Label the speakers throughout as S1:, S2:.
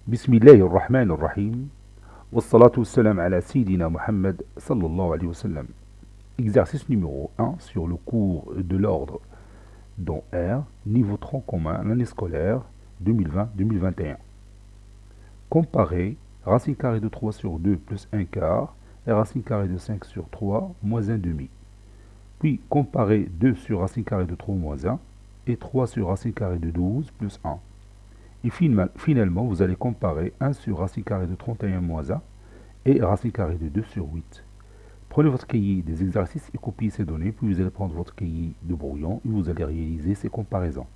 S1: Bismillahir Rahmanir Rahim. Wassalatu wassalam ala Sayyidina Muhammad sallallahu alayhi wa sallam. Exercice numéro 1 sur le cours de l'ordre, dont R, niveau tronc commun, l'année scolaire 2020-2021. Comparer racine carrée de 3 sur 2 plus 1 quart et racine carrée de 5 sur 3 moins 1 demi. Puis comparer 2 sur racine carrée de 3 moins 1 et 3 sur racine carrée de 12 plus 1. Et finalement, vous allez comparer 1 sur racine carrée de 31 moins 1 et racine carrée de 2 sur 8. Prenez votre cahier des exercices et copiez ces données, puis vous allez prendre votre cahier de brouillon et vous allez réaliser ces comparaisons.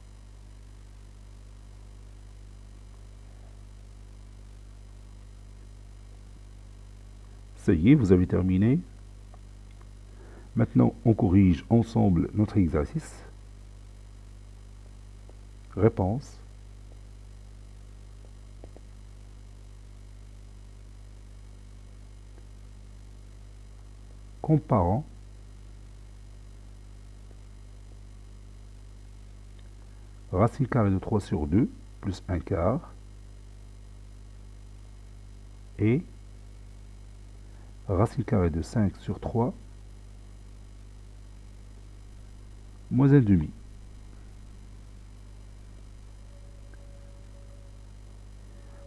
S1: Ça y est, vous avez terminé. Maintenant, on corrige ensemble notre exercice. Réponse. Comparant racine carrée de 3 sur 2 plus 1 quart et racine carrée de 5 sur 3 moins 1 demi.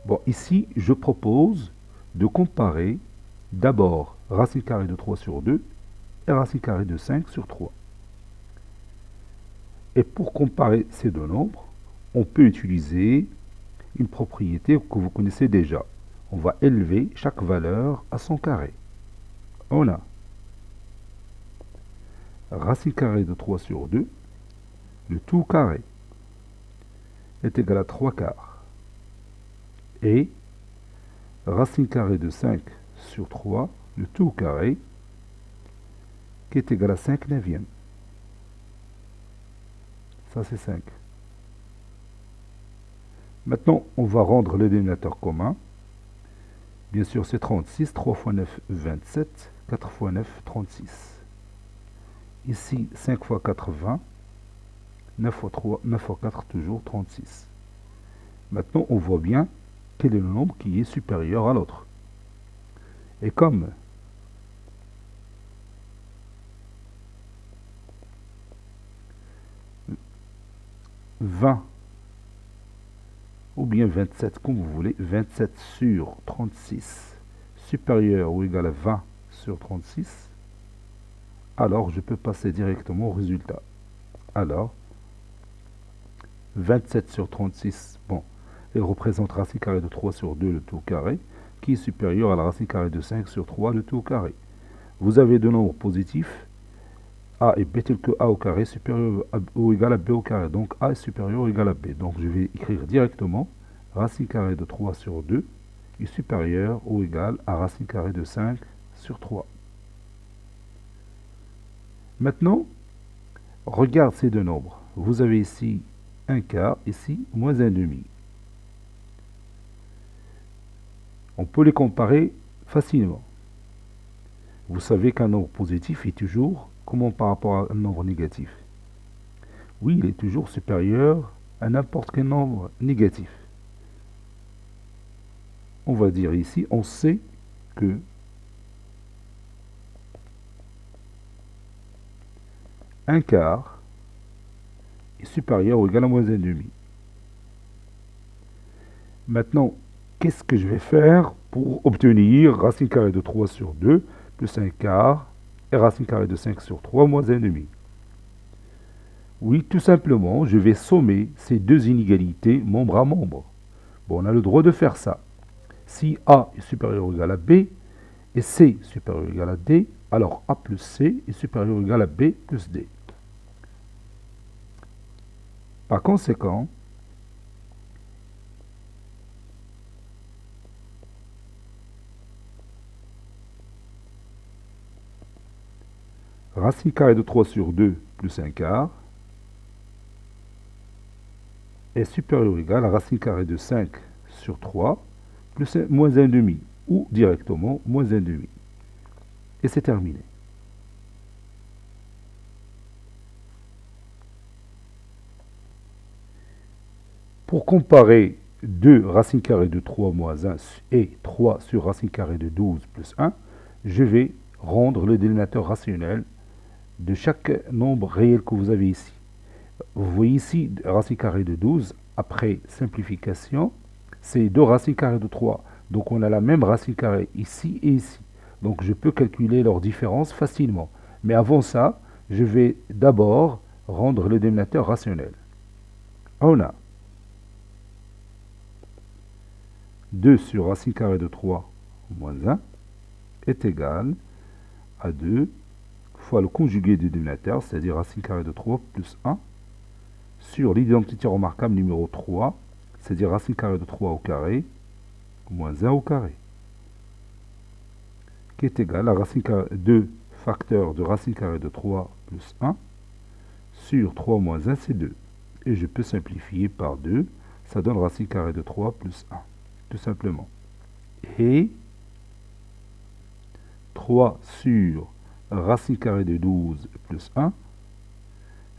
S1: Bon, ici, je propose de comparer d'abord racine carrée de 3 sur 2 et racine carrée de 5 sur 3. Et pour comparer ces deux nombres, on peut utiliser une propriété que vous connaissez déjà. On va élever chaque valeur à son carré. On a racine carrée de 3 sur 2, le tout carré est égal à 3 quarts. Et racine carrée de 5 sur 3, le tout carré, qui est égal à 5 neuvièmes. Ça, c'est 5. Maintenant, on va rendre le dénominateur commun. Bien sûr, c'est 36. 3 fois 9, 27. 4 fois 9, 36. Ici, 5 fois 4, 20. 9 fois 3, 9 fois 4, toujours 36. Maintenant, on voit bien quel est le nombre qui est supérieur à l'autre. Et comme « 20 » ou bien 27, comme vous voulez, 27 sur 36 supérieur ou égal à 20 sur 36, alors je peux passer directement au résultat. Alors, 27 sur 36, bon, elle représente racine carrée de 3 sur 2, le tout carré, qui est supérieur à la racine carrée de 5 sur 3, le tout carré. Vous avez deux nombres positifs, A est b tel que A au carré supérieur ou égal à B au carré. Donc A est supérieur ou égal à B. Donc je vais écrire directement racine carrée de 3 sur 2 est supérieur ou égal à racine carrée de 5 sur 3. Maintenant, regarde ces deux nombres. Vous avez ici 1 quart, ici moins 1 demi. On peut les comparer facilement. Vous savez qu'un nombre positif est toujours comment par rapport à un nombre négatif? Oui, il est toujours supérieur à n'importe quel nombre négatif. On va dire ici, on sait que un quart est supérieur ou égal à moins 1 demi. Maintenant, qu'est-ce que je vais faire pour obtenir racine carrée de 3 sur 2 plus 1 quart et racine carrée de 5 sur 3 moins 1 demi? Oui, tout simplement, je vais sommer ces deux inégalités membre à membre. Bon, on a le droit de faire ça. Si A est supérieur ou égal à B et C supérieur ou égal à D, alors A plus C est supérieur ou égal à B plus D. Par conséquent, racine carrée de 3 sur 2 plus 1 quart est supérieur ou égal à racine carrée de 5 sur 3 plus moins 1 demi, ou directement moins 1 demi. Et c'est terminé. Pour comparer 2 racine carrée de 3 moins 1 et 3 sur racine carrée de 12 plus 1, je vais rendre le dénominateur rationnel de chaque nombre réel que vous avez ici. Vous voyez ici, racine carrée de 12, après simplification, c'est 2 racines carrées de 3. Donc on a la même racine carrée ici et ici. Donc je peux calculer leur différence facilement. Mais avant ça, je vais d'abord rendre le dénominateur rationnel. On a 2 sur racine carrée de 3 moins 1 est égal à 2 fois le conjugué du dénominateur, c'est-à-dire racine carrée de 3 plus 1, sur l'identité remarquable numéro 3, c'est-à-dire racine carrée de 3 au carré, moins 1 au carré, qui est égal à racine carrée 2 facteur de racine carrée de 3 plus 1, sur 3 moins 1, c'est 2. Et je peux simplifier par 2, ça donne racine carrée de 3 plus 1, tout simplement. Et 3 sur racine carrée de 12 plus 1,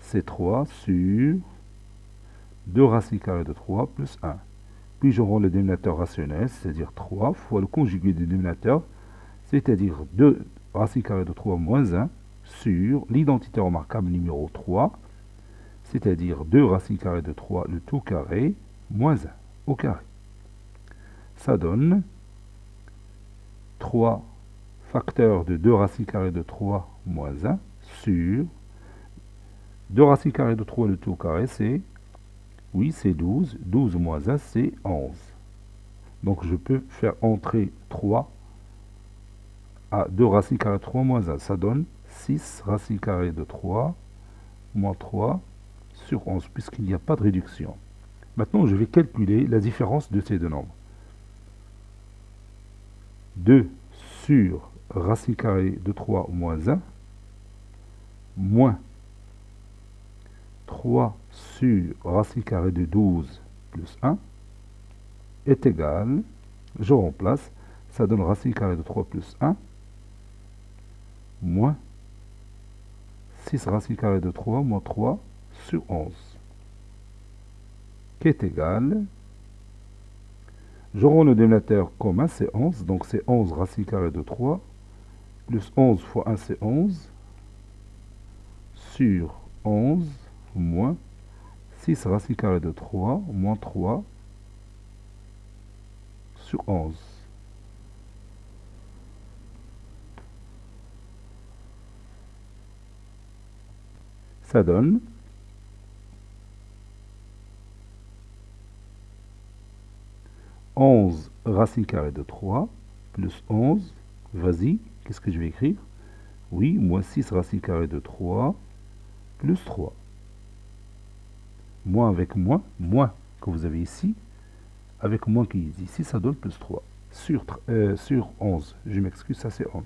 S1: c'est 3 sur 2 racine carrée de 3 plus 1. Puis je rends le dénominateur rationnel, c'est-à-dire 3 fois le conjugué du dénominateur, c'est-à-dire 2 racine carrée de 3 moins 1 sur l'identité remarquable numéro 3, c'est-à-dire 2 racine carrée de 3, le tout carré, moins 1 au carré. Ça donne 3 facteurs de 2 racine carrée de 3 moins 1 sur 2 racine carrée de 3, le tout carré, c'est, oui, c'est 12. 12 moins 1, c'est 11. Donc je peux faire entrer 3 à 2 racine carrée de 3 moins 1. Ça donne 6 racine carrée de 3 moins 3 sur 11, puisqu'il n'y a pas de réduction. Maintenant, je vais calculer la différence de ces deux nombres. 2 sur racine carrée de 3 moins 1, moins 3 sur racine carrée de 12 plus 1, est égal, je remplace, ça donne racine carrée de 3 plus 1, moins 6 racine carrée de 3 moins 3 sur 11, qui est égal, je rends le dénominateur commun, c'est 11, donc c'est 11 racine carrée de 3, plus 11 fois 1, c'est 11, sur 11, moins 6 racine carrée de 3, moins 3, sur 11. Ça donne 11 racine carrée de 3 plus 11, vas-y, qu'est-ce que je vais écrire? Oui, moins 6 racine carrée de 3 plus 3. Moins avec moins que vous avez ici, avec moins qui est ici, ça donne plus 3. Sur 11, je m'excuse, ça c'est 11.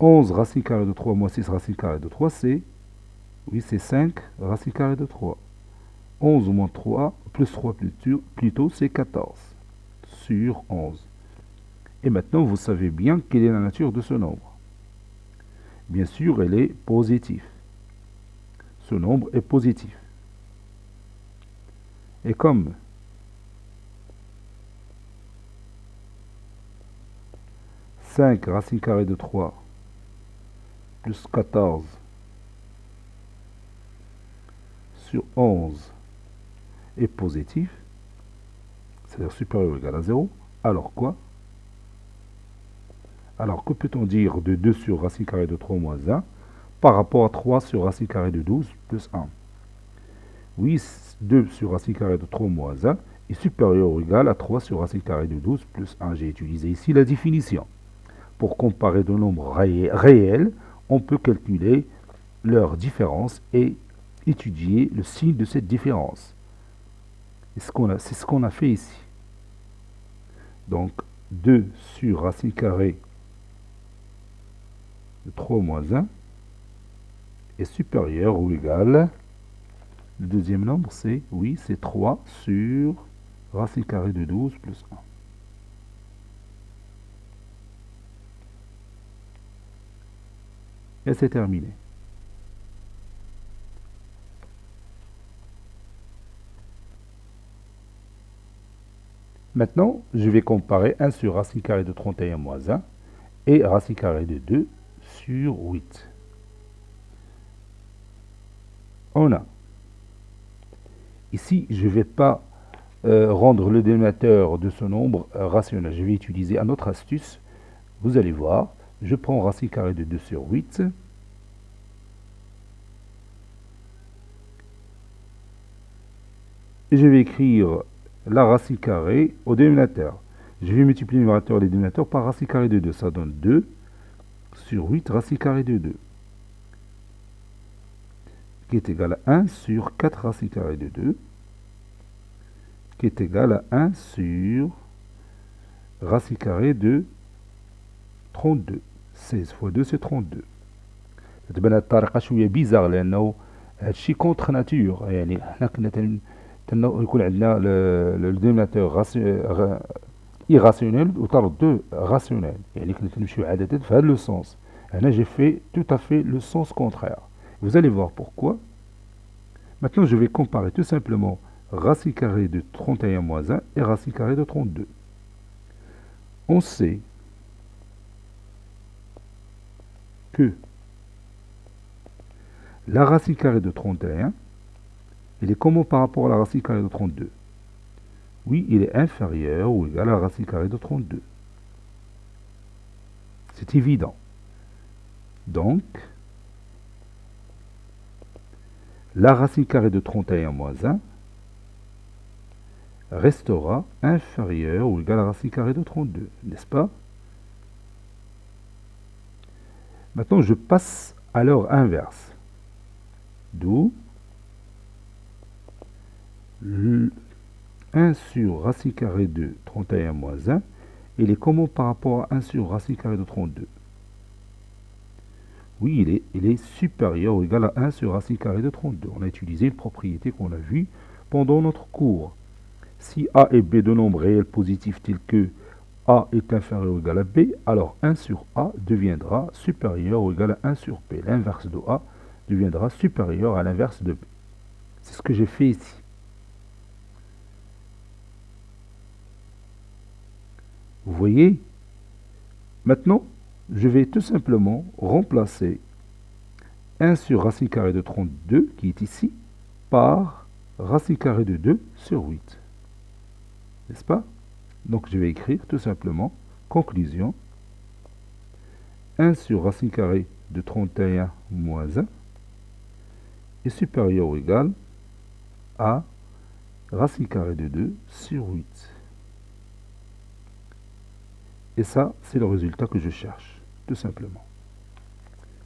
S1: 11 racine carrée de 3 moins 6 racine carrée de 3, c'est, oui, c'est 5 racine carrée de 3. 11 moins 3, plus 3 plutôt, c'est 14 sur 11. Et maintenant, vous savez bien quelle est la nature de ce nombre. Bien sûr, elle est positive. Ce nombre est positif. Et comme 5 racine carrée de 3 plus 14 sur 11 est positif, c'est-à-dire supérieur ou égal à 0, alors quoi? Alors que peut-on dire de 2 sur racine carrée de 3 moins 1 par rapport à 3 sur racine carrée de 12 plus 1? Oui, 2 sur racine carrée de 3 moins 1 est supérieur ou égal à 3 sur racine carrée de 12 plus 1. J'ai utilisé ici la définition. Pour comparer deux nombres réels, on peut calculer leur différence et étudier le signe de cette différence. C'est ce qu'on a fait ici. Donc, 2 sur racine carrée de 3 moins 1 est supérieur ou égal. Le deuxième nombre, c'est, oui, c'est 3 sur racine carrée de 12 plus 1. Et c'est terminé. Maintenant, je vais comparer 1 sur racine carrée de 31 moins 1 et racine carrée de 2 sur 8. On a. Ici, je ne vais pas rendre le dénominateur de ce nombre rationnel. Je vais utiliser une autre astuce. Vous allez voir, je prends racine carrée de 2 sur 8. Et je vais écrire la racine carrée au dénominateur. Je vais multiplier le numérateur et le dénominateur par racine carrée de 2. Ça donne 2 sur 8 racine carrée de 2. Qui est égal à 1 sur 4 racine carrée de 2. Qui est égal à 1 sur racine carrée de 32. 16 fois 2 c'est 32. تبان الطريقة شوية بيزار لأنه هادشي كونتر ناتور، يعني حنا كنا يكون عندنا لو دينوميناتور irrationnel وطرد 2 rationnel، يعني كنا كنمشيو عادة في هذا لو سونس. هنا j'ai fait tout à fait le sens contraire. Vous allez voir pourquoi. Maintenant je vais comparer tout simplement racine carrée de 31 moins 1 et racine carrée de 32. On sait que la racine carrée de 31, il est comment par rapport à la racine carrée de 32? Oui, il est inférieur ou égal à la racine carrée de 32. C'est évident. Donc, la racine carrée de 31 moins 1 restera inférieure ou égal à la racine carrée de 32, n'est-ce pas? Maintenant, je passe à l'heure inverse. D'où 1 sur racine carrée de 31 moins 1, il est comment par rapport à 1 sur racine carrée de 32? Oui, il est supérieur ou égal à 1 sur racine carrée de 32. On a utilisé une propriété qu'on a vue pendant notre cours. Si A et B de nombres réels positifs tels que A est inférieur ou égal à B, alors 1 sur A deviendra supérieur ou égal à 1 sur B. L'inverse de A deviendra supérieur à l'inverse de B. C'est ce que j'ai fait ici. Vous voyez? Maintenant, je vais tout simplement remplacer 1 sur racine carrée de 32, qui est ici, par racine carrée de 2 sur 8. N'est-ce pas? Donc je vais écrire tout simplement, conclusion, 1 sur racine carrée de 31 moins 1 est supérieur ou égal à racine carrée de 2 sur 8. Et ça, c'est le résultat que je cherche, tout simplement.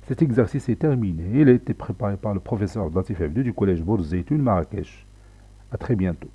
S1: Cet exercice est terminé. Il a été préparé par le professeur Latif Abdou du collège Bourz Zeytoun Marrakech. À très bientôt.